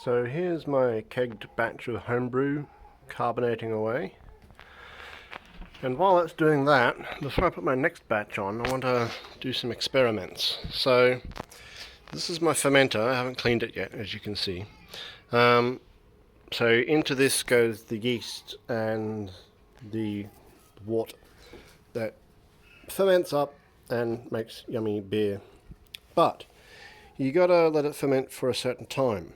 So here's my kegged batch of homebrew carbonating away. And while it's doing that, before I put my next batch on, I want to do some experiments. So this is my fermenter. I haven't cleaned it yet, as you can see. So into this goes the yeast and the wort that ferments up and makes yummy beer. But you gotta let it ferment for a certain time.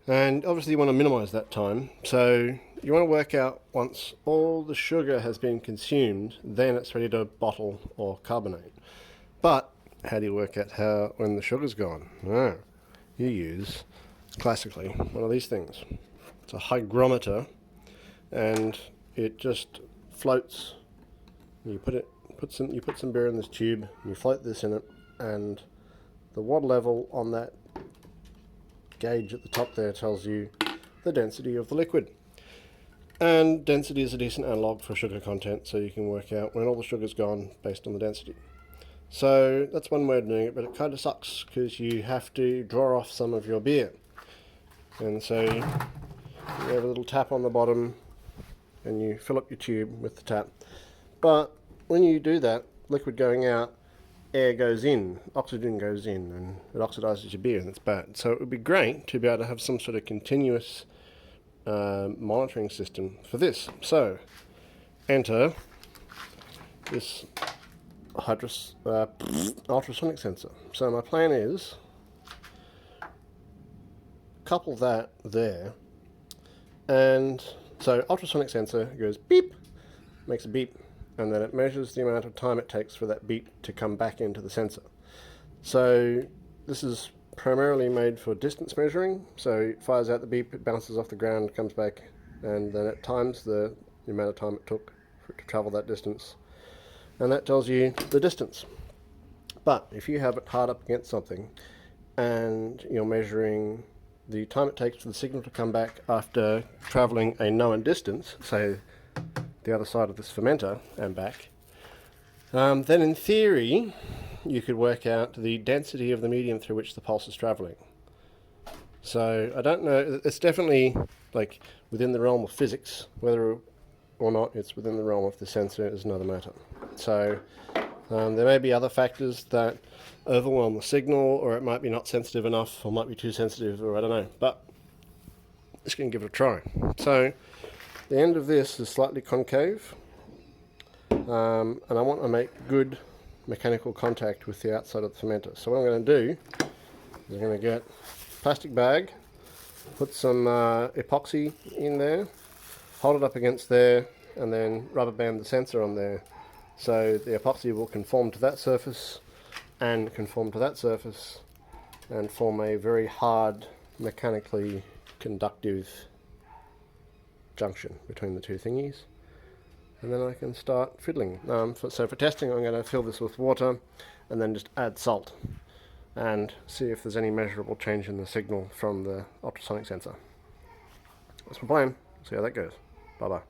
And obviously you want to minimize that time. So you want to work out once all the sugar has been consumed, then it's ready to bottle or carbonate. But how do you work out when the sugar's gone? You use, classically, one of these things. It's a hygrometer, and it just floats. You put some beer in this tube, and you float this in it, and the water level on that gauge at the top there tells you the density of the liquid. And density is a decent analog for sugar content, so you can work out when all the sugar's gone based on the density. So that's one way of doing it, but it kind of sucks because you have to draw off some of your beer. And so you have a little tap on the bottom and you fill up your tube with the tap. But when you do that, liquid going out, air goes in, oxygen goes in, and it oxidizes your beer, and it's bad. So it would be great to be able to have some sort of continuous monitoring system for this. So enter this ultrasonic sensor. So my plan is couple that there, and so ultrasonic sensor goes beep, makes a beep, and then it measures the amount of time it takes for that beep to come back into the sensor. So this is primarily made for distance measuring, so it fires out the beep, it bounces off the ground, comes back, and then it times the amount of time it took for it to travel that distance, and that tells you the distance. But if you have it hard up against something and you're measuring the time it takes for the signal to come back after traveling a known distance, say the other side of this fermenter and back, then in theory you could work out the density of the medium through which the pulse is traveling. So I don't know, it's definitely like within the realm of physics. Whether or not it's within the realm of the sensor is another matter. So there may be other factors that overwhelm the signal, or it might be not sensitive enough, or might be too sensitive, or I don't know, but just going to give it a try. So the end of this is slightly concave, and I want to make good mechanical contact with the outside of the fermenter. So what I'm going to do is I'm going to get a plastic bag, put some epoxy in there, hold it up against there, and then rubber band the sensor on there, so the epoxy will conform to that surface and conform to that surface and form a very hard, mechanically conductive junction between the two thingies, and then I can start fiddling. So for testing, I'm going to fill this with water and then just add salt and see if there's any measurable change in the signal from the ultrasonic sensor. That's my plan. See how that goes. Bye bye.